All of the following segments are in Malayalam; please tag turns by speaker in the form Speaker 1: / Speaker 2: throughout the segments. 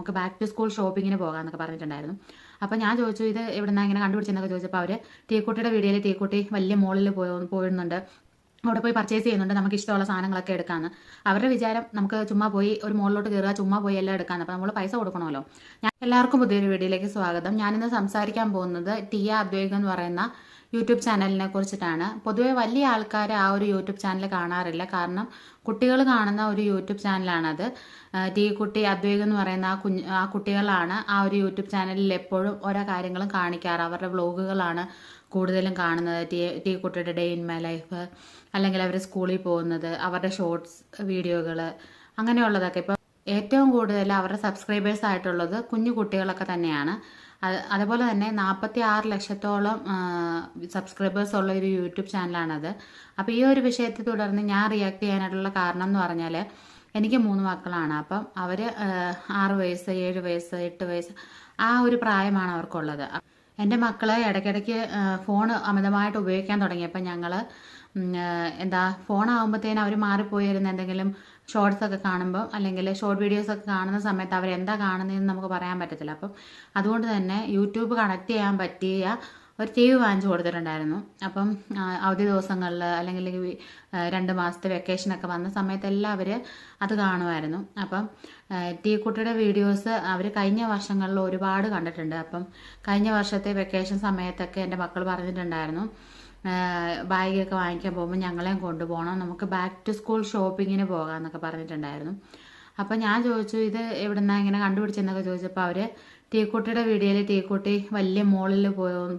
Speaker 1: നമുക്ക് ബാക്ക് ടു സ്കൂൾ ഷോപ്പിങ്ങിന് പോകാമെന്നൊക്കെ പറഞ്ഞിട്ടുണ്ടായിരുന്നു. അപ്പോൾ ഞാൻ ചോദിച്ചു ഇത് എവിടുന്നാ ഇങ്ങനെ കണ്ടുപിടിച്ചെന്നൊക്കെ ചോദിച്ചപ്പോൾ അവർ ടീക്കുട്ടിയുടെ വീഡിയോയിൽ ടീക്കുട്ടി വലിയ മോളിൽ പോയിരുന്നുണ്ട്, അവിടെ പോയി പർച്ചേസ് ചെയ്യുന്നുണ്ട്, നമുക്ക് ഇഷ്ടമുള്ള സാധനങ്ങളൊക്കെ എടുക്കാമെന്ന്. അവരുടെ വിചാരം നമുക്ക് ചുമ്മാ പോയി ഒരു മോളിലോട്ട് കയറുക, ചുമ്മാ പോയി എല്ലാം എടുക്കാമെന്ന്. അപ്പോൾ നമ്മൾ പൈസ കൊടുക്കണമല്ലോ. എല്ലാവർക്കും പുതിയൊരു വീഡിയോയിലേക്ക് സ്വാഗതം. ഞാനിന്ന് സംസാരിക്കാൻ പോകുന്നത് ടിയ അദ്വൈക് എന്ന് പറയുന്ന യൂട്യൂബ് ചാനലിനെ കുറിച്ചിട്ടാണ്. പൊതുവെ വലിയ ആൾക്കാർ ആ ഒരു യൂട്യൂബ് ചാനൽ കാണാറില്ല, കാരണം കുട്ടികൾ കാണുന്ന ഒരു യൂട്യൂബ് ചാനലാണത്. ടി കുട്ടി അദ്വൈക് എന്ന് പറയുന്ന ആ കുട്ടികളാണ് ആ ഒരു യൂട്യൂബ് ചാനലിൽ എപ്പോഴും ഓരോ കാര്യങ്ങളും കാണിക്കാറ്. അവരുടെ വ്ളോഗുകളാണ് കൂടുതലും കാണുന്നത്. ടി കുട്ടിയുടെ ഡേ ഇൻ മൈ ലൈഫ്, അല്ലെങ്കിൽ അവർ സ്കൂളിൽ പോകുന്നത്, അവരുടെ ഷോർട്സ് വീഡിയോകൾ, അങ്ങനെയുള്ളതൊക്കെ. ഇപ്പോൾ ഏറ്റവും കൂടുതൽ അവരുടെ സബ്സ്ക്രൈബേഴ്സ് ആയിട്ടുള്ളത് കുഞ്ഞു കുട്ടികളൊക്കെ തന്നെയാണ്. അതുപോലെ തന്നെ 46 ലക്ഷത്തോളം സബ്സ്ക്രൈബേഴ്സ് ഉള്ള ഒരു യൂട്യൂബ് ചാനലാണത്. അപ്പോൾ ഈ ഒരു വിഷയത്തെ തുടർന്ന് ഞാൻ റിയാക്ട് ചെയ്യാനായിട്ടുള്ള കാരണം എന്ന് പറഞ്ഞാൽ, എനിക്ക് 3 മക്കളാണ്. അപ്പം അവർ 6 വയസ്സ്, 7 വയസ്സ്, 8 വയസ്സ് ആ ഒരു പ്രായമാണ് അവർക്കുള്ളത്. എൻ്റെ മക്കളെ ഇടയ്ക്കിടയ്ക്ക് ഫോൺ അമിതമായിട്ട് ഉപയോഗിക്കാൻ തുടങ്ങിയപ്പോൾ ഞങ്ങൾ ഫോണാകുമ്പോഴത്തേനും അവർ മാറിപ്പോയിരുന്ന എന്തെങ്കിലും ഷോർട്സ് ഒക്കെ കാണുമ്പോൾ, അല്ലെങ്കിൽ ഷോർട്ട് വീഡിയോസ് ഒക്കെ കാണുന്ന സമയത്ത് അവരെന്താ കാണുന്നതെന്ന് നമുക്ക് പറയാൻ പറ്റത്തില്ല. അപ്പം അതുകൊണ്ട് തന്നെ യൂട്യൂബ് കണക്ട് ചെയ്യാൻ പറ്റിയ ഒരു ടി വി വാങ്ങിച്ചു കൊടുത്തിട്ടുണ്ടായിരുന്നു. അപ്പം അവധി ദിവസങ്ങളിൽ അല്ലെങ്കിൽ 2 മാസത്തെ വെക്കേഷനൊക്കെ വന്ന സമയത്തെല്ലാം അവർ അത് കാണുമായിരുന്നു. അപ്പം ടി കുട്ടിയുടെ വീഡിയോസ് അവർ കഴിഞ്ഞ വർഷങ്ങളിൽ ഒരുപാട് കണ്ടിട്ടുണ്ട്. അപ്പം കഴിഞ്ഞ വർഷത്തെ വെക്കേഷൻ സമയത്തൊക്കെ എൻ്റെ മക്കൾ പറഞ്ഞിട്ടുണ്ടായിരുന്നു, ബാഗൊക്കെ വാങ്ങിക്കാൻ പോകുമ്പോൾ ഞങ്ങളെയും കൊണ്ടുപോകണം, നമുക്ക് ബാക്ക് ടു സ്കൂൾ ഷോപ്പിങ്ങിന് പോകാമെന്നൊക്കെ പറഞ്ഞിട്ടുണ്ടായിരുന്നു. അപ്പോൾ ഞാൻ ചോദിച്ചു ഇത് എവിടുന്നാ ഇങ്ങനെ കണ്ടുപിടിച്ചെന്നൊക്കെ ചോദിച്ചപ്പോൾ അവർ ടീക്കുട്ടിയുടെ വീഡിയോയിൽ ടീക്കുട്ടി വലിയ മോളിൽ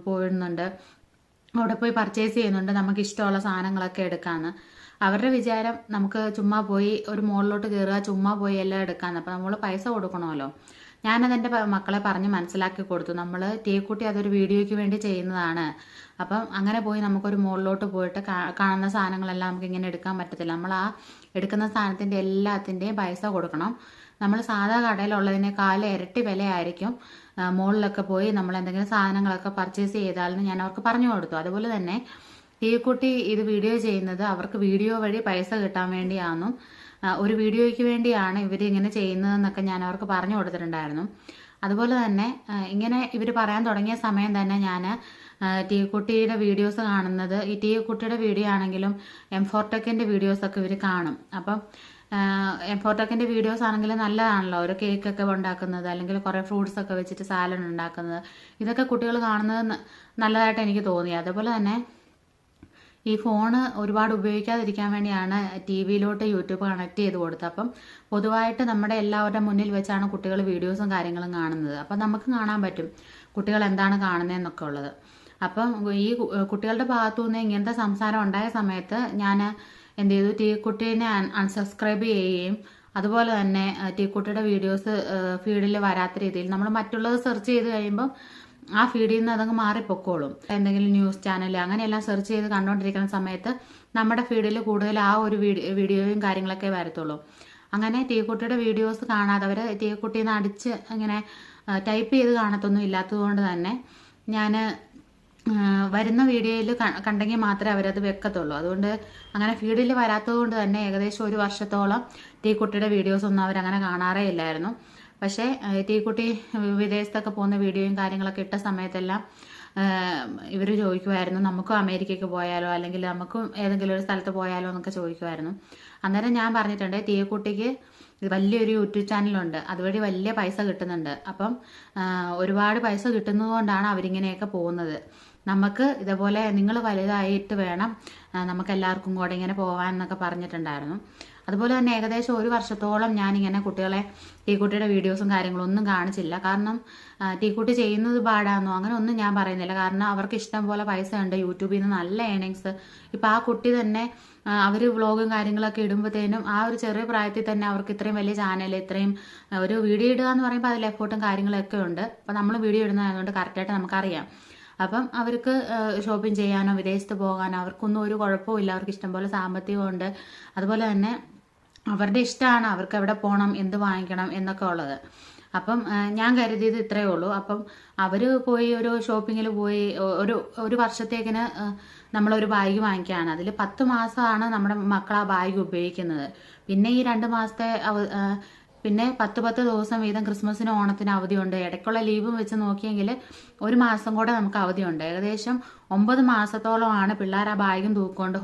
Speaker 1: പോയിരുന്നുണ്ട്, അവിടെ പോയി പർച്ചേസ് ചെയ്യുന്നുണ്ട്, നമുക്ക് ഇഷ്ടമുള്ള സാധനങ്ങളൊക്കെ എടുക്കാമെന്ന്. അവരുടെ വിചാരം നമുക്ക് ചുമ്മാ പോയി ഒരു മോളിലോട്ട് കയറുക, ചുമ്മാ പോയി എല്ലാം എടുക്കാമെന്ന്. അപ്പോൾ നമ്മൾ പൈസ കൊടുക്കണമല്ലോ. ഞാനതെൻ്റെ മക്കളെ പറഞ്ഞ് മനസ്സിലാക്കി കൊടുത്തു. നമ്മൾ ടീക്കുട്ടി അതൊരു വീഡിയോയ്ക്ക് വേണ്ടി ചെയ്യുന്നതാണ്. അപ്പം അങ്ങനെ പോയി നമുക്കൊരു മോളിലോട്ട് പോയിട്ട് കാണുന്ന സാധനങ്ങളെല്ലാം നമുക്ക് ഇങ്ങനെ എടുക്കാൻ പറ്റത്തില്ല. നമ്മൾ ആ എടുക്കുന്ന സാധനത്തിൻ്റെ എല്ലാത്തിൻ്റെയും പൈസ കൊടുക്കണം. നമ്മൾ സാധാ കടയിലുള്ളതിനേക്കാൾ ഇരട്ടി വിലയായിരിക്കും മോളിലൊക്കെ പോയി നമ്മൾ എന്തെങ്കിലും സാധനങ്ങളൊക്കെ പർച്ചേസ് ചെയ്താലെന്ന് ഞാൻ അവർക്ക് പറഞ്ഞു കൊടുത്തു. അതുപോലെ തന്നെ ഈ കുട്ടി ഇത് വീഡിയോ ചെയ്യുന്നത് അവർക്ക് വീഡിയോ വഴി പൈസ കിട്ടാൻ വേണ്ടിയാണെന്നും, ഒരു വീഡിയോയ്ക്ക് വേണ്ടിയാണ് ഇവർ ഇങ്ങനെ ചെയ്യുന്നതെന്നൊക്കെ ഞാൻ അവർക്ക് പറഞ്ഞു കൊടുത്തിട്ടുണ്ടായിരുന്നു. അതുപോലെ തന്നെ ഇങ്ങനെ ഇവർ പറയാൻ തുടങ്ങിയ സമയം തന്നെ ഞാൻ ടി കുട്ടിയുടെ വീഡിയോസ് കാണുന്നത്, ഈ ടി കുട്ടിയുടെ വീഡിയോ ആണെങ്കിലും M4Techന്റെ വീഡിയോസൊക്കെ ഇവർ കാണും. അപ്പം M4Techന്റെ വീഡിയോസ് ആണെങ്കിൽ നല്ലതാണല്ലോ, ഒരു കേക്കൊക്കെ ഉണ്ടാക്കുന്നത്, അല്ലെങ്കിൽ കുറേ ഫ്രൂട്ട്സ് ഒക്കെ വെച്ചിട്ട് സാലഡ് ഉണ്ടാക്കുന്നത്, ഇതൊക്കെ കുട്ടികൾ കാണുന്നത് നല്ലതായിട്ട് എനിക്ക് തോന്നി. അതുപോലെ തന്നെ ഈ ഫോണ് ഒരുപാട് ഉപയോഗിക്കാതിരിക്കാൻ വേണ്ടിയാണ് ടി വിയിലോട്ട് യൂട്യൂബ് കണക്ട് ചെയ്ത് കൊടുത്തത്. അപ്പം പൊതുവായിട്ട് നമ്മുടെ എല്ലാവരുടെ മുന്നിൽ വെച്ചാണ് കുട്ടികൾ വീഡിയോസും കാര്യങ്ങളും കാണുന്നത്. അപ്പം നമുക്ക് കാണാൻ പറ്റും കുട്ടികൾ എന്താണ് കാണുന്നതെന്നൊക്കെ ഉള്ളത്. അപ്പം ഈ കുട്ടികളുടെ ഭാഗത്തു നിന്ന് ഇങ്ങനത്തെ സംസാരം ഉണ്ടായ സമയത്ത് ഞാൻ എന്ത് ചെയ്തു, ടി കുട്ടീനെ അൺസബ്സ്ക്രൈബ് ചെയ്യുകയും അതുപോലെ തന്നെ ടി കുട്ടിയുടെ വീഡിയോസ് ഫീഡിൽ വരാത്ത രീതിയിൽ നമ്മൾ മറ്റുള്ളത് സെർച്ച് ചെയ്ത് കഴിയുമ്പോൾ ആ ഫീഡിൽ നിന്ന് അതങ്ങ് മാറിപ്പൊക്കോളും. എന്തെങ്കിലും ന്യൂസ് ചാനൽ അങ്ങനെയെല്ലാം സെർച്ച് ചെയ്ത് കണ്ടുകൊണ്ടിരിക്കുന്ന സമയത്ത് നമ്മുടെ ഫീഡിൽ കൂടുതൽ ആ ഒരു വീഡിയോയും കാര്യങ്ങളൊക്കെ വരത്തുള്ളൂ. അങ്ങനെ ടീക്കുട്ടിയുടെ വീഡിയോസ് കാണാത്തവർ ടീക്കുട്ടീന്ന് അടിച്ച് അങ്ങനെ ടൈപ്പ് ചെയ്ത് കാണത്തൊന്നും ഇല്ലാത്തതുകൊണ്ട് തന്നെ ഞാൻ വരുന്ന വീഡിയോയിൽ കണ്ടെങ്കിൽ മാത്രമേ അവരത് വെക്കത്തുള്ളൂ. അതുകൊണ്ട് അങ്ങനെ ഫീഡിൽ വരാത്തത് കൊണ്ട് തന്നെ ഏകദേശം 1 വർഷത്തോളം ടീക്കുട്ടിയുടെ വീഡിയോസ് ഒന്നും അവരങ്ങനെ കാണാറേ ഇല്ലായിരുന്നു. പക്ഷേ ടീക്കുട്ടി വിദേശത്തൊക്കെ പോകുന്ന വീഡിയോയും കാര്യങ്ങളൊക്കെ ഇട്ട സമയത്തെല്ലാം ഇവർ ചോദിക്കുമായിരുന്നു, നമുക്കും അമേരിക്കയ്ക്ക് പോയാലോ, അല്ലെങ്കിൽ നമുക്കും ഏതെങ്കിലും ഒരു സ്ഥലത്ത് പോയാലോ എന്നൊക്കെ ചോദിക്കുമായിരുന്നു. അന്നേരം ഞാൻ പറഞ്ഞിട്ടുണ്ട്, ടീക്കുട്ടിക്ക് വലിയൊരു യൂട്യൂബ് ചാനലുണ്ട്, അതുവഴി വലിയ പൈസ കിട്ടുന്നുണ്ട്. അപ്പം ഒരുപാട് പൈസ കിട്ടുന്നതുകൊണ്ടാണ് അവരിങ്ങനെയൊക്കെ പോകുന്നത്. നമുക്ക് ഇതേപോലെ നിങ്ങൾ വലുതായിട്ട് വേണം നമുക്ക് എല്ലാവർക്കും കൂടെ ഇങ്ങനെ പോകാൻ എന്നൊക്കെ പറഞ്ഞിട്ടുണ്ടായിരുന്നു. അതുപോലെ തന്നെ ഏകദേശം 1 വർഷത്തോളം ഞാനിങ്ങനെ കുട്ടികളെ ടീക്കുട്ടിയുടെ വീഡിയോസും കാര്യങ്ങളും ഒന്നും കാണിച്ചില്ല. കാരണം ടീക്കുട്ടി ചെയ്യുന്നത് പാടാന്നോ അങ്ങനെ ഒന്നും ഞാൻ പറയുന്നില്ല. കാരണം അവർക്ക് ഇഷ്ടം പോലെ പൈസ ഉണ്ട്, യൂട്യൂബിൽ നിന്ന് നല്ല ഏണിങ്സ്. ഇപ്പം ആ കുട്ടി തന്നെ അവർ വ്ളോഗും കാര്യങ്ങളൊക്കെ ഇടുമ്പോഴത്തേനും ആ ഒരു ചെറിയ പ്രായത്തിൽ തന്നെ അവർക്ക് ഇത്രയും വലിയ ചാനൽ, ഇത്രയും ഒരു വീഡിയോ ഇടുക എന്ന് പറയുമ്പോൾ അതിൽ എഫോർട്ടും കാര്യങ്ങളൊക്കെ ഉണ്ട്. അപ്പം നമ്മൾ വീഡിയോ ഇടുന്നതായതുകൊണ്ട് കറക്റ്റായിട്ട് നമുക്കറിയാം. അപ്പം അവർക്ക് ഷോപ്പിംഗ് ചെയ്യാനോ വിദേശത്ത് പോകാനോ അവർക്കൊന്നും ഒരു കുഴപ്പമില്ല. അവർക്ക് ഇഷ്ടംപോലെ സാമ്പത്തികമുണ്ട്. അതുപോലെ തന്നെ അവരുടെ ഇഷ്ടമാണ് അവർക്ക് എവിടെ പോകണം, എന്ത് വാങ്ങിക്കണം എന്നൊക്കെ ഉള്ളത്. അപ്പം ഞാൻ കരുതിയത് ഇത്രയേ ഉള്ളൂ. അപ്പം അവർ പോയി ഒരു ഷോപ്പിങ്ങിൽ പോയി ഒരു വർഷത്തേക്കിന് നമ്മളൊരു ബാഗ് വാങ്ങിക്കുകയാണ്. അതിൽ 10 മാസമാണ് നമ്മുടെ മക്കൾ ആ ബാഗ് ഉപയോഗിക്കുന്നത്. പിന്നെ ഈ 2 മാസത്തെ പിന്നെ 10 ദിവസം വീതം ക്രിസ്മസിന് ഓണത്തിന് അവധിയുണ്ട്. ഇടയ്ക്കുള്ള ലീവും വെച്ച് നോക്കിയെങ്കിൽ 1 മാസം കൂടെ നമുക്ക് അവധിയുണ്ട്. ഏകദേശം 9 മാസത്തോളമാണ് പിള്ളേർ ആ ബാഗും തൂക്കൊണ്ട്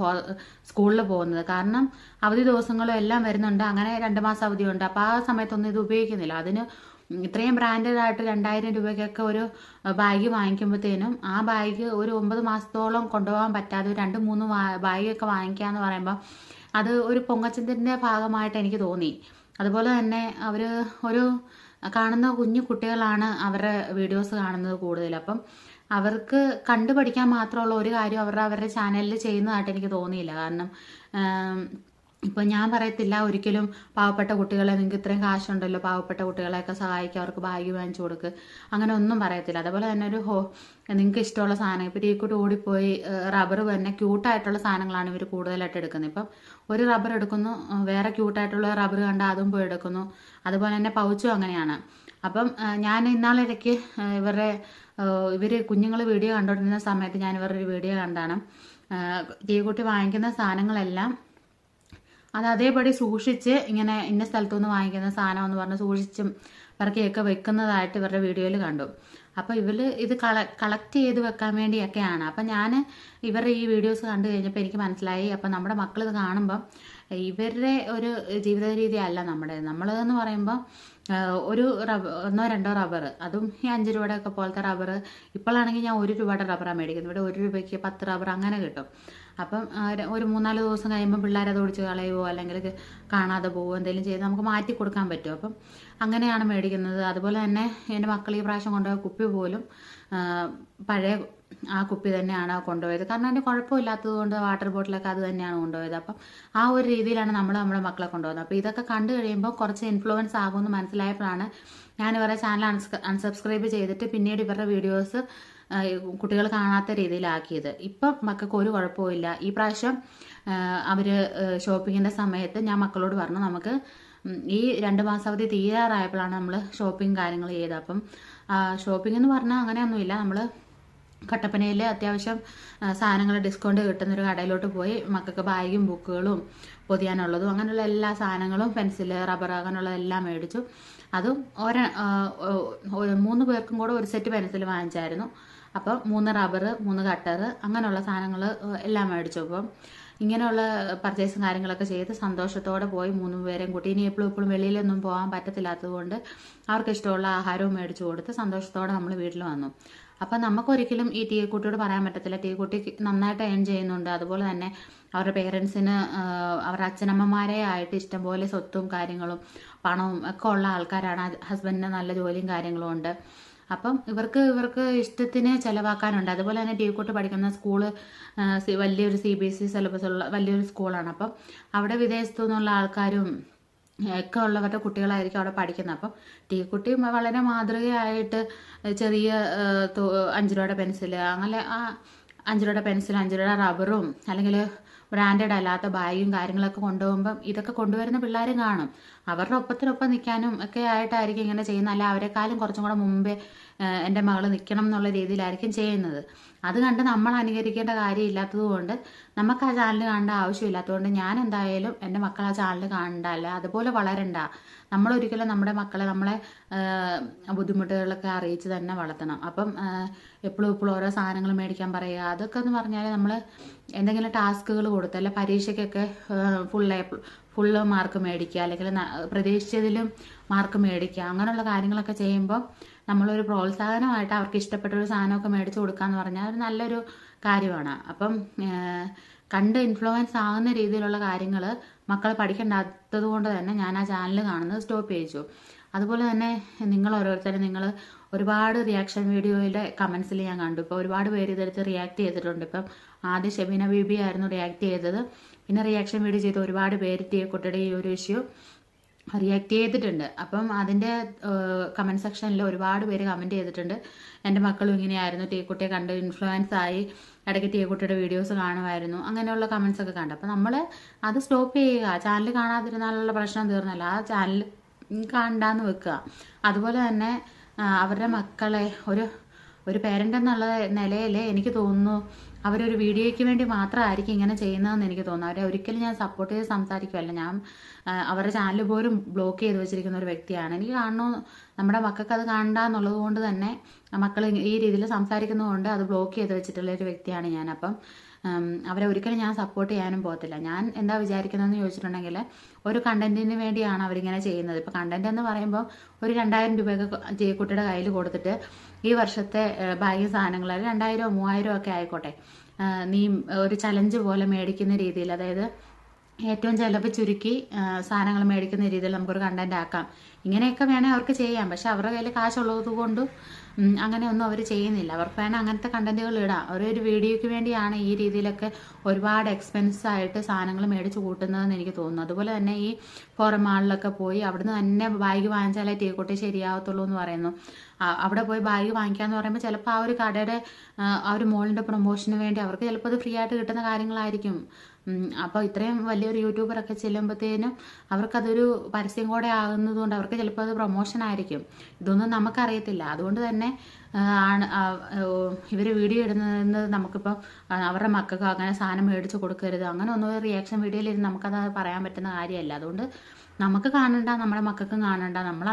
Speaker 1: സ്കൂളിൽ പോകുന്നത്. കാരണം അവധി ദിവസങ്ങളും എല്ലാം വരുന്നുണ്ട്. അങ്ങനെ 2 മാസം അവധിയുണ്ട്. അപ്പോൾ ആ സമയത്തൊന്നും ഇത് ഉപയോഗിക്കുന്നില്ല. അതിന് ഇത്രയും ബ്രാൻഡഡ് ആയിട്ട് 2000 രൂപയ്ക്കൊക്കെ ഒരു ബാഗ് വാങ്ങിക്കുമ്പോഴത്തേനും ആ ബാഗ് ഒരു 9 മാസത്തോളം കൊണ്ടുപോകാൻ പറ്റാതെ 2-3 ബാഗൊക്കെ വാങ്ങിക്കുക എന്ന് പറയുമ്പോൾ അത് ഒരു പൊങ്ങച്ചത്തിൻ്റെ ഭാഗമായിട്ട് എനിക്ക് തോന്നി. അതുപോലെ തന്നെ അവർ ഒരു കാണുന്ന കുഞ്ഞു കുട്ടികളാണ് അവരുടെ വീഡിയോസ് കാണുന്നത് കൂടുതൽ. അപ്പം അവർക്ക് കണ്ടു പഠിക്കാൻ മാത്രമുള്ള ഒരു കാര്യം അവരുടെ ചാനലിൽ ചെയ്യുന്നതായിട്ട് എനിക്ക് തോന്നിയില്ല. കാരണം ഇപ്പം ഞാൻ പറയത്തില്ല ഒരിക്കലും പാവപ്പെട്ട കുട്ടികളെ, നിങ്ങൾക്ക് ഇത്രയും കാശുണ്ടല്ലോ, പാവപ്പെട്ട കുട്ടികളെയൊക്കെ സഹായിക്കുക, അവർക്ക് ബാഗ് വാങ്ങിച്ചു കൊടുക്കുക, അങ്ങനെ ഒന്നും പറയത്തില്ല. അതുപോലെ തന്നെ നിങ്ങൾക്ക് ഇഷ്ടമുള്ള സാധനം, ഇപ്പോൾ ടീക്കൂട്ട് ഓടിപ്പോയി റബ്ബർ തന്നെ ക്യൂട്ടായിട്ടുള്ള സാധനങ്ങളാണ് ഇവർ കൂടുതലായിട്ട് എടുക്കുന്നത്. ഇപ്പം ഒരു റബ്ബർ എടുക്കുന്നു, വേറെ ക്യൂട്ടായിട്ടുള്ള റബ്ബർ കണ്ടാൽ അതും പോയി എടുക്കുന്നു. അതുപോലെ തന്നെ പൗച്ചും അങ്ങനെയാണ്. അപ്പം ഞാൻ ഇന്നാളിടയ്ക്ക് ഇവർ കുഞ്ഞുങ്ങൾ വീഡിയോ കണ്ടുകൊണ്ടിരുന്ന സമയത്ത് ഞാൻ ഇവരുടെ വീഡിയോ കണ്ടാണ്. ടീക്കൂട്ടി വാങ്ങിക്കുന്ന സാധനങ്ങളെല്ലാം അത് അതേപടി സൂക്ഷിച്ച് ഇങ്ങനെ ഇന്ന സ്ഥലത്തുനിന്ന് വാങ്ങിക്കുന്ന സാധനം എന്ന് പറഞ്ഞ് സൂക്ഷിച്ചും പറക്കിയൊക്കെ വെക്കുന്നതായിട്ട് ഇവരുടെ വീഡിയോയിൽ കണ്ടു. അപ്പോൾ ഇത് കളക്ട് ചെയ്ത് വെക്കാൻ വേണ്ടിയൊക്കെയാണ്. അപ്പം ഞാൻ ഇവരുടെ ഈ വീഡിയോസ് കണ്ടു കഴിഞ്ഞപ്പോൾ എനിക്ക് മനസ്സിലായി, അപ്പം നമ്മുടെ മക്കൾ ഇത് കാണുമ്പം ഇവരുടെ ഒരു ജീവിത രീതി അല്ല നമ്മളതെന്ന് പറയുമ്പോൾ ഒരു 1-2 റബ്ബർ, അതും ഈ 5 രൂപയുടെ ഒക്കെ പോലത്തെ റബ്ബർ. ഇപ്പോഴാണെങ്കിൽ ഞാൻ 1 രൂപയുടെ റബ്ബറാണ് മേടിക്കുന്നത്. ഇവിടെ 1 രൂപയ്ക്ക് 10 റബ്ബർ അങ്ങനെ കിട്ടും. അപ്പം ഒരു 3-4 ദിവസം കഴിയുമ്പോൾ പിള്ളേരത് ഓടിച്ച് കളയുമോ അല്ലെങ്കിൽ കാണാതെ പോവുമോ എന്തെങ്കിലും ചെയ്ത് നമുക്ക് മാറ്റി കൊടുക്കാൻ പറ്റും. അപ്പം അങ്ങനെയാണ് മേടിക്കുന്നത്. അതുപോലെ തന്നെ എൻ്റെ മക്കൾ ഈ പ്രാവശ്യം കൊണ്ടുപോയ കുപ്പി പോലും പഴയ ആ കുപ്പി തന്നെയാണ് കൊണ്ടുപോയത്. കാരണം അതിൻ്റെ കുഴപ്പമില്ലാത്തത് കൊണ്ട് വാട്ടർ ബോട്ടിലൊക്കെ അത് തന്നെയാണ് കൊണ്ടുപോയത്. അപ്പം ആ ഒരു രീതിയിലാണ് നമ്മുടെ മക്കളെ കൊണ്ടുപോകുന്നത്. അപ്പോൾ ഇതൊക്കെ കണ്ടു കഴിയുമ്പോൾ കുറച്ച് ഇൻഫ്ലുവൻസ് ആകുമെന്ന് മനസ്സിലായപ്പോഴാണ് ഞാൻ ഇവരുടെ ചാനൽ അൺസബ്സ്ക്രൈബ് ചെയ്തിട്ട് പിന്നീട് ഇവരുടെ വീഡിയോസ് കുട്ടികൾ കാണാത്ത രീതിയിലാക്കിയത്. ഇപ്പം മക്കൾക്ക് ഒരു കുഴപ്പമില്ല. ഈ പ്രാവശ്യം അവർ ഷോപ്പിങ്ങിൻ്റെ സമയത്ത് ഞാൻ മക്കളോട് പറഞ്ഞു, നമുക്ക് ഈ 2 മാസം അവധി തീരാറായപ്പോഴാണ് നമ്മൾ ഷോപ്പിംഗ് കാര്യങ്ങൾ ചെയ്തത്. അപ്പം ഷോപ്പിംഗ് എന്ന് പറഞ്ഞാൽ അങ്ങനെയൊന്നുമില്ല. നമ്മൾ കട്ടപ്പനയിൽ അത്യാവശ്യം സാധനങ്ങൾ ഡിസ്കൗണ്ട് കിട്ടുന്നൊരു കടയിലോട്ട് പോയി മക്കൾക്ക് ബാഗും ബുക്കുകളും പൊതിയാനുള്ളതും അങ്ങനെയുള്ള എല്ലാ സാധനങ്ങളും, പെൻസിൽ, റബ്ബർ അങ്ങനെയുള്ളതെല്ലാം മേടിച്ചു. അതും 3 പേർക്കും കൂടെ ഒരു സെറ്റ് പെൻസിൽ വാങ്ങിച്ചായിരുന്നു. അപ്പം 3 റബ്ബർ, 3 കട്ടർ അങ്ങനെയുള്ള സാധനങ്ങൾ എല്ലാം മേടിച്ചു. അപ്പം ഇങ്ങനെയുള്ള പർച്ചേസും കാര്യങ്ങളൊക്കെ ചെയ്ത് സന്തോഷത്തോടെ പോയി 3 പേരെയും കൂട്ടി. ഇനി എപ്പോഴും വെളിയിലൊന്നും പോകാൻ പറ്റത്തില്ലാത്തത് കൊണ്ട് അവർക്ക് ഇഷ്ടമുള്ള ആഹാരവും മേടിച്ചു കൊടുത്ത് സന്തോഷത്തോടെ നമ്മൾ വീട്ടിൽ വന്നു. അപ്പം നമുക്കൊരിക്കലും ഈ ടീക്കുട്ടിയോട് പറയാൻ പറ്റത്തില്ല. ടീക്കുട്ടി നന്നായിട്ട് ഏൺ ചെയ്യുന്നുണ്ട്. അതുപോലെ തന്നെ അവരുടെ പേരൻസിന് അവരുടെ അച്ഛനമ്മമാരെ ആയിട്ട് ഇഷ്ടംപോലെ സ്വത്തും കാര്യങ്ങളും പണവും ഒക്കെ ഉള്ള ആൾക്കാരാണ്. ഹസ്ബൻഡിന് നല്ല ജോലിയും കാര്യങ്ങളും ഉണ്ട്. അപ്പം ഇവർക്ക് ഇഷ്ടത്തിന് ചിലവാക്കാനുണ്ട്. അതുപോലെ തന്നെ ടീക്കുട്ടി പഠിക്കുന്ന സ്കൂള് വലിയൊരു CBSE സിലബസ് ഉള്ള വലിയൊരു സ്കൂളാണ്. അപ്പം അവിടെ വിദേശത്തു നിന്നുള്ള ആൾക്കാരും ഒക്കെ ഉള്ളവരുടെ കുട്ടികളായിരിക്കും അവിടെ പഠിക്കുന്നത്. അപ്പം ടീക്കുട്ടി വളരെ മാതൃകയായിട്ട് ചെറിയ 5 രൂപയുടെ പെൻസിൽ, അങ്ങനെ 5 രൂപയുടെ പെൻസിൽ, 5 രൂപയുടെ റബ്ബറും അല്ലെങ്കിൽ ബ്രാൻഡഡ് അല്ലാത്ത ബാഗും കാര്യങ്ങളൊക്കെ കൊണ്ടുപോകുമ്പം ഇതൊക്കെ കൊണ്ടുവരുന്ന പിള്ളേരും കാണും. അവരുടെ ഒപ്പത്തിനൊപ്പം നിൽക്കാനും ഒക്കെ ആയിട്ടായിരിക്കും ഇങ്ങനെ ചെയ്യുന്നത്. അല്ല അവരെക്കാളും കുറച്ചും കൂടെ മുമ്പേ എൻ്റെ മകൾ നിൽക്കണം എന്നുള്ള രീതിയിലായിരിക്കും ചെയ്യുന്നത്. അത് കണ്ട് നമ്മൾ അനുകരിക്കേണ്ട കാര്യമില്ലാത്തത് കൊണ്ട് നമുക്ക് ആ ചാനൽ കാണേണ്ട ആവശ്യമില്ലാത്തതുകൊണ്ട് ഞാൻ എന്തായാലും എൻ്റെ മക്കൾ ആ ചാനൽ കാണണ്ടല്ല, അതുപോലെ വളരണ്ട. നമ്മളൊരിക്കലും നമ്മുടെ മക്കളെ നമ്മളെ ബുദ്ധിമുട്ടുകളൊക്കെ അറിയിച്ച് തന്നെ വളർത്തണം. അപ്പം എപ്പോഴും ഓരോ സാധനങ്ങൾ മേടിക്കാൻ പറയുക, അതൊക്കെ എന്ന് പറഞ്ഞാൽ നമ്മൾ എന്തെങ്കിലും ടാസ്കുകൾ കൊടുത്തല്ല പരീക്ഷയ്ക്കൊക്കെ ഫുള്ള് മാർക്ക് മേടിക്കുക, അല്ലെങ്കിൽ പ്രതീക്ഷിച്ചതിലും മാർക്ക് മേടിക്കുക, അങ്ങനെയുള്ള കാര്യങ്ങളൊക്കെ ചെയ്യുമ്പോൾ നമ്മളൊരു പ്രോത്സാഹനമായിട്ട് അവർക്ക് ഇഷ്ടപ്പെട്ടൊരു സാധനമൊക്കെ മേടിച്ച് കൊടുക്കുക എന്ന് പറഞ്ഞാൽ ഒരു നല്ലൊരു കാര്യമാണ്. അപ്പം കണ്ട് ഇൻഫ്ലുവൻസ് ആകുന്ന രീതിയിലുള്ള കാര്യങ്ങൾ മക്കൾ പഠിക്കേണ്ടാത്തത് കൊണ്ട് തന്നെ ഞാൻ ആ ചാനൽ കാണുന്നത് സ്റ്റോപ്പ് ചെയ്യിച്ചു. അതുപോലെ തന്നെ നിങ്ങൾ ഓരോരുത്തരും ഒരുപാട് റിയാക്ഷൻ വീഡിയോയുടെ കമൻസിൽ ഞാൻ കണ്ടു. ഇപ്പോൾ ഒരുപാട് പേര് ഇതെടുത്ത് റിയാക്ട് ചെയ്തിട്ടുണ്ട്. ഇപ്പം ആദ്യം ഷെബീന ബീബി ആയിരുന്നു റിയാക്ട് ചെയ്തത്. പിന്നെ റിയാക്ഷൻ വീഡിയോ ചെയ്ത് ഒരുപാട് പേര് ടീക്കുട്ടിയുടെ ഈ ഒരു ഇഷ്യൂ റിയാക്ട് ചെയ്തിട്ടുണ്ട്. അപ്പം അതിൻ്റെ കമൻറ്റ് സെക്ഷനിൽ ഒരുപാട് പേര് കമൻറ്റ് ചെയ്തിട്ടുണ്ട്, എൻ്റെ മക്കളും ഇങ്ങനെയായിരുന്നു, ടീക്കുട്ടിയെ കണ്ട് ഇൻഫ്ലുവൻസ് ആയി ഇടയ്ക്ക് ടീക്കുട്ടിയുടെ വീഡിയോസ് കാണുമായിരുന്നു, അങ്ങനെയുള്ള കമൻസ് ഒക്കെ കണ്ടു. അപ്പം നമ്മൾ അത് സ്റ്റോപ്പ് ചെയ്യുക. ചാനൽ കാണാതിരുന്നാലുള്ള പ്രശ്നം തീർന്നല്ല, ആ ചാനൽ കണ്ടാന്ന് വെക്കുക. അതുപോലെ തന്നെ അവരുടെ മക്കളെ ഒരു പേരൻ്റ് എന്നുള്ള നിലയിൽ എനിക്ക് തോന്നുന്നു അവരൊരു വീഡിയോയ്ക്ക് വേണ്ടി മാത്രമായിരിക്കും ഇങ്ങനെ ചെയ്യുന്നതെന്ന് എനിക്ക് തോന്നുന്നു. അവരെ ഒരിക്കലും ഞാൻ സപ്പോർട്ട് ചെയ്ത് സംസാരിക്കുമല്ല. ഞാൻ അവരുടെ ചാനൽ പോലും ബ്ലോക്ക് ചെയ്ത് വെച്ചിരിക്കുന്ന ഒരു വ്യക്തിയാണ്. എനിക്ക് കാണണമെന്ന്, നമ്മുടെ മക്കൾക്ക് അത് കാണണ്ട എന്നുള്ളത് കൊണ്ട് തന്നെ മക്കൾ ഈ രീതിയിൽ സംസാരിക്കുന്നതുകൊണ്ട് അത് ബ്ലോക്ക് ചെയ്ത് വെച്ചിട്ടുള്ള ഒരു വ്യക്തിയാണ് ഞാൻ. അപ്പം അവരെ ഒരിക്കലും ഞാൻ സപ്പോർട്ട് ചെയ്യാനും പോകത്തില്ല. ഞാൻ എന്താ വിചാരിക്കുന്നതെന്ന് ചോദിച്ചിട്ടുണ്ടെങ്കിൽ, ഒരു കണ്ടന്റിന് വേണ്ടിയാണ് അവരിങ്ങനെ ചെയ്യുന്നത്. ഇപ്പോൾ കണ്ടന്റ് എന്ന് പറയുമ്പോൾ ഒരു 2000 രൂപയൊക്കെ കുട്ടിയുടെ കയ്യിൽ കൊടുത്തിട്ട് ഈ വർഷത്തെ ഭാഗ്യ സാധനങ്ങൾ 2000 3000 ഒക്കെ ആയിക്കോട്ടെ, നീ ഒരു ചലഞ്ച് പോലെ മേടിക്കുന്ന രീതിയിൽ, അതായത് ഏറ്റവും ചിലവ് ചുരുക്കി സാധനങ്ങൾ മേടിക്കുന്ന രീതിയിൽ നമുക്കൊരു കണ്ടന്റ് ആക്കാം. ഇങ്ങനെയൊക്കെ വേണേൽ അവർക്ക് ചെയ്യാം. പക്ഷെ അവരുടെ കയ്യിൽ കാശുള്ളത് കൊണ്ടും അങ്ങനെയൊന്നും അവർ ചെയ്യുന്നില്ല. അവർക്ക് വേണേൽ അങ്ങനത്തെ കണ്ടന്റുകൾ ഇടാം. ഒരു വീഡിയോയ്ക്ക് വേണ്ടിയാണ് ഈ രീതിയിലൊക്കെ ഒരുപാട് എക്സ്പെൻസ് ആയിട്ട് സാധനങ്ങൾ മേടിച്ച് കൂട്ടുന്നതെന്ന് എനിക്ക് തോന്നുന്നു. അതുപോലെ തന്നെ ഈ ഫോറം മാളിലൊക്കെ പോയി അവിടുന്ന് തന്നെ ബാഗ് വാങ്ങിച്ചാലേ ടീക്കുട്ടി ശരിയാവത്തുള്ളൂ എന്ന് പറയുന്നു. അവിടെ പോയി ബാഗ് വാങ്ങിക്കാന്ന് പറയുമ്പോൾ ചിലപ്പോൾ ആ ഒരു കടയുടെ ആ ഒരു മോളിൻ്റെ പ്രൊമോഷന് വേണ്ടി അവർക്ക് ചിലപ്പോൾ അത് ഫ്രീ ആയിട്ട് കിട്ടുന്ന കാര്യങ്ങളായിരിക്കും. അപ്പോൾ ഇത്രയും വലിയൊരു യൂട്യൂബറൊക്കെ ചെല്ലുമ്പോഴത്തേനും അവർക്കതൊരു പരസ്യം കൂടെ ആകുന്നതുകൊണ്ട് അവർക്ക് ചിലപ്പോൾ അത് പ്രൊമോഷൻ ആയിരിക്കും. ഇതൊന്നും നമുക്കറിയത്തില്ല. അതുകൊണ്ട് തന്നെ ഇവർ വീഡിയോ ഇടുന്നത് നമുക്കിപ്പോൾ അവരുടെ മക്കൾക്ക് അങ്ങനെ സാധനം മേടിച്ച് കൊടുക്കരുത്, അങ്ങനെ ഒന്നും റിയാക്ഷൻ വീഡിയോയിലിരുന്ന് നമുക്കത് പറയാൻ പറ്റുന്ന കാര്യമല്ല. അതുകൊണ്ട് നമുക്ക് കാണണ്ട, നമ്മുടെ മക്കൾക്കും കാണണ്ട. നമ്മൾ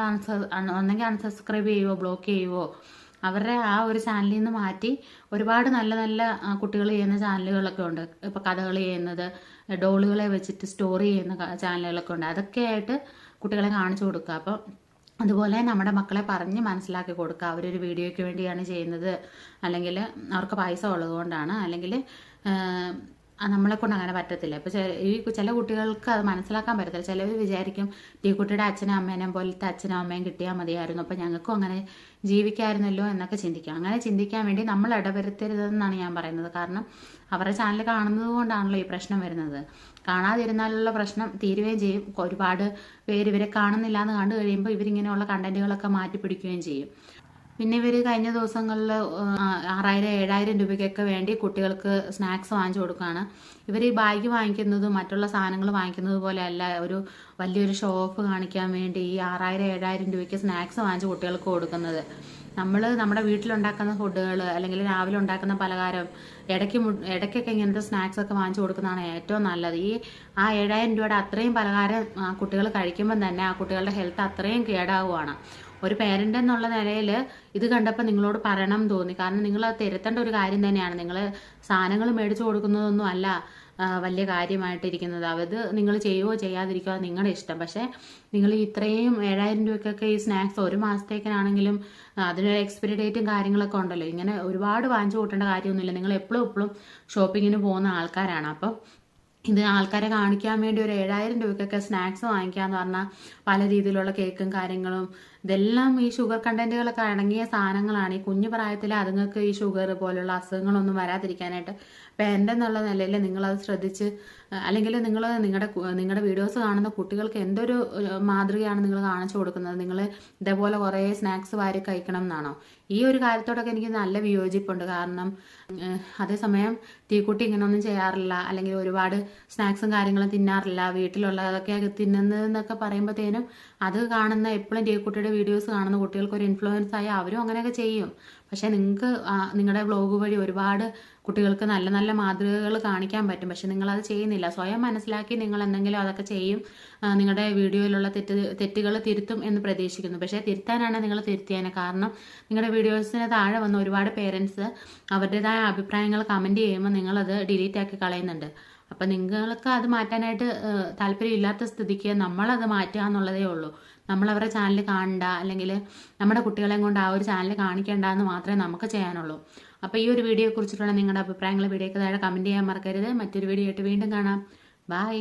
Speaker 1: ഒന്നെങ്കിൽ അൺസബ്സ്ക്രൈബ് ചെയ്യുവോ ബ്ലോക്ക് ചെയ്യുവോ, അവരുടെ ആ ഒരു ചാനലിൽ നിന്ന് മാറ്റി ഒരുപാട് നല്ല നല്ല കുട്ടികൾ ചെയ്യുന്ന ചാനലുകളൊക്കെ ഉണ്ട്. ഇപ്പോൾ കഥകളി ചെയ്യുന്നത്, ഡോളുകളെ വെച്ചിട്ട് സ്റ്റോറി ചെയ്യുന്ന ചാനലുകളൊക്കെ ഉണ്ട്. അതൊക്കെ ആയിട്ട് കുട്ടികളെ കാണിച്ചു കൊടുക്കുക. അപ്പോൾ അതുപോലെ നമ്മുടെ മക്കളെ പറഞ്ഞ് മനസ്സിലാക്കി കൊടുക്കുക. അവരൊരു വീഡിയോയ്ക്ക് വേണ്ടിയാണ് ചെയ്യുന്നത്, അല്ലെങ്കിൽ അവർക്ക് പൈസ ഉള്ളതുകൊണ്ടാണ്, അല്ലെങ്കിൽ നമ്മളെ കൊണ്ട് അങ്ങനെ പറ്റത്തില്ല. ഇപ്പോൾ ഈ ചില കുട്ടികൾക്ക് അത് മനസ്സിലാക്കാൻ പറ്റത്തില്ല. ചിലവർ വിചാരിക്കും ഈ കുട്ടിയുടെ അച്ഛനും അമ്മേനെ പോലത്തെ അച്ഛനും അമ്മയും കിട്ടിയാൽ മതിയായിരുന്നു, അപ്പോൾ ഞങ്ങൾക്കും അങ്ങനെ ജീവിക്കാമായിരുന്നല്ലോ എന്നൊക്കെ ചിന്തിക്കാം. അങ്ങനെ ചിന്തിക്കാൻ വേണ്ടി നമ്മൾ ഇടവരുത്തരുതെന്നാണ് ഞാൻ പറയുന്നത്. കാരണം അവരുടെ ചാനൽ കാണുന്നത് കൊണ്ടാണല്ലോ ഈ പ്രശ്നം വരുന്നത്. കാണാതിരുന്നാലുള്ള പ്രശ്നം തീരുകയും ചെയ്യും. ഒരുപാട് പേര് ഇവരെ കാണുന്നില്ല എന്ന് കണ്ടു കഴിയുമ്പോൾ ഇവരിങ്ങനെയുള്ള കണ്ടന്റുകളൊക്കെ മാറ്റി പിടിക്കുകയും ചെയ്യും. പിന്നെ ഇവർ കഴിഞ്ഞ ദിവസങ്ങളിൽ 6000 7000 രൂപയ്ക്കൊക്കെ വേണ്ടി കുട്ടികൾക്ക് സ്നാക്സ് വാങ്ങിച്ചു കൊടുക്കുകയാണ്. ഇവർ ഈ ബാഗ് വാങ്ങിക്കുന്നതും മറ്റുള്ള സാധനങ്ങൾ വാങ്ങിക്കുന്നത് പോലെ അല്ല, ഒരു വലിയൊരു ഷോ ഓഫ് കാണിക്കാൻ വേണ്ടി ഈ 6000 7000 രൂപയ്ക്ക് സ്നാക്സ് വാങ്ങിച്ച് കുട്ടികൾക്ക് കൊടുക്കുന്നത്. നമ്മൾ നമ്മുടെ വീട്ടിലുണ്ടാക്കുന്ന ഫുഡുകൾ, അല്ലെങ്കിൽ രാവിലെ ഉണ്ടാക്കുന്ന പലഹാരം, ഇടയ്ക്കൊക്കെ ഇങ്ങനത്തെ സ്നാക്സ് ഒക്കെ വാങ്ങിച്ചു കൊടുക്കുന്നതാണ് ഏറ്റവും നല്ലത്. ഈ 7000 രൂപയുടെ അത്രയും പലഹാരം കുട്ടികൾ കഴിക്കുമ്പം തന്നെ ആ കുട്ടികളുടെ ഹെൽത്ത് അത്രയും കേടാവുകയാണ്. ഒരു പേരൻ്റ് എന്നുള്ള നിലയിൽ ഇത് കണ്ടപ്പോൾ നിങ്ങളോട് പറയണം തോന്നി. കാരണം നിങ്ങൾ അത് തിരുത്തേണ്ട ഒരു കാര്യം തന്നെയാണ്. നിങ്ങൾ സാധനങ്ങൾ മേടിച്ചു കൊടുക്കുന്നതൊന്നും അല്ല വലിയ കാര്യമായിട്ടിരിക്കുന്നത്. അത് നിങ്ങൾ ചെയ്യുകയോ ചെയ്യാതിരിക്കുകയോ നിങ്ങളുടെ ഇഷ്ടം. പക്ഷേ നിങ്ങൾ ഇത്രയും 7000 രൂപയ്ക്കൊക്കെ ഈ സ്നാക്സ് ഒരു മാസത്തേക്കിനാണെങ്കിലും അതിനൊരു എക്സ്പയറി ഡേറ്റും കാര്യങ്ങളൊക്കെ ഉണ്ടല്ലോ. ഇങ്ങനെ ഒരുപാട് വാങ്ങിച്ചു കൂട്ടേണ്ട കാര്യമൊന്നുമില്ല. നിങ്ങൾ എപ്പോഴും ഷോപ്പിങ്ങിന് പോകുന്ന ആൾക്കാരാണ്. അപ്പം ഇത് ആൾക്കാരെ കാണിക്കാൻ വേണ്ടി ഒരു 7000 രൂപയ്ക്കൊക്കെ സ്നാക്സ് വാങ്ങിക്കാന്ന് പറഞ്ഞാൽ പല രീതിയിലുള്ള കേക്കും കാര്യങ്ങളും, ഇതെല്ലാം ഈ ഷുഗർ കണ്ടന്റുകളൊക്കെ അടങ്ങിയ സാധനങ്ങളാണ്. ഈ കുഞ്ഞു പ്രായത്തിൽ അതുങ്ങൾക്ക് ഈ ഷുഗർ പോലുള്ള അസുഖങ്ങളൊന്നും വരാതിരിക്കാനായിട്ട് പേരൻ്റ് എന്നുള്ള നിലയിൽ നിങ്ങളത് ശ്രദ്ധിച്ച്, അല്ലെങ്കിൽ നിങ്ങൾ നിങ്ങളുടെ വീഡിയോസ് കാണുന്ന കുട്ടികൾക്ക് എന്തൊരു മാതൃകയാണ് നിങ്ങൾ കാണിച്ചു കൊടുക്കുന്നത്. നിങ്ങൾ ഇതേപോലെ കുറേ സ്നാക്സ് വാരി കഴിക്കണം എന്നാണോ? ഈ ഒരു കാര്യത്തോടൊക്കെ എനിക്ക് നല്ല വിയോജിപ്പുണ്ട്. കാരണം അതേസമയം ടീക്കുട്ടി ഇങ്ങനെയൊന്നും ചെയ്യാറില്ല, അല്ലെങ്കിൽ ഒരുപാട് സ്നാക്സും കാര്യങ്ങളും തിന്നാറില്ല, വീട്ടിലുള്ളതൊക്കെ തിന്നുന്നതെന്നൊക്കെ പറയുമ്പോഴത്തേനും അത് കാണുന്ന എപ്പോഴും ടീക്കുട്ടിയുടെ വീഡിയോസ് കാണുന്ന കുട്ടികൾക്ക് ഒരു ഇൻഫ്ലുവൻസ് ആയി അവരും അങ്ങനെയൊക്കെ ചെയ്യും. പക്ഷെ നിങ്ങൾക്ക് നിങ്ങളുടെ വ്ലോഗ് വഴി ഒരുപാട് കുട്ടികൾക്ക് നല്ല നല്ല മാതൃകകൾ കാണിക്കാൻ പറ്റും. പക്ഷെ നിങ്ങളത് ചെയ്യുന്നില്ല. സ്വയം മനസ്സിലാക്കി നിങ്ങൾ എന്തെങ്കിലും അതൊക്കെ ചെയ്യും, നിങ്ങളുടെ വീഡിയോയിലുള്ള തെറ്റുകൾ തിരുത്തും എന്ന് പ്രതീക്ഷിക്കുന്നു. പക്ഷേ തിരുത്താനാണ് നിങ്ങൾ തിരുത്തിയേനെ. കാരണം നിങ്ങളുടെ വീഡിയോസിന് താഴെ വന്ന ഒരുപാട് പേരൻസ് അവരുടേതായ അഭിപ്രായങ്ങൾ കമൻറ്റ് ചെയ്യുമ്പോൾ നിങ്ങളത് ഡിലീറ്റ് ആക്കി കളയുന്നുണ്ട്. അപ്പം നിങ്ങൾക്ക് അത് മാറ്റാനായിട്ട് താല്പര്യമില്ലാത്ത സ്ഥിതിക്ക് നമ്മളത് മാറ്റുക എന്നുള്ളതേ ഉള്ളൂ. നമ്മൾ അവരുടെ ചാനൽ കാണണ്ട, അല്ലെങ്കിൽ നമ്മുടെ കുട്ടികളെയും കൊണ്ട് ആ ഒരു ചാനൽ കാണിക്കേണ്ട എന്ന് മാത്രമേ നമുക്ക് ചെയ്യാനുള്ളൂ. അപ്പോൾ ഈ ഒരു വീഡിയോയെ കുറിച്ചിട്ടുള്ള നിങ്ങളുടെ അഭിപ്രായങ്ങൾ വീഡിയോയ്ക്ക് താഴെ കമൻറ്റ് ചെയ്യാൻ മറക്കരുത്. മറ്റൊരു വീഡിയോ ആയിട്ട് വീണ്ടും കാണാം. ബൈ.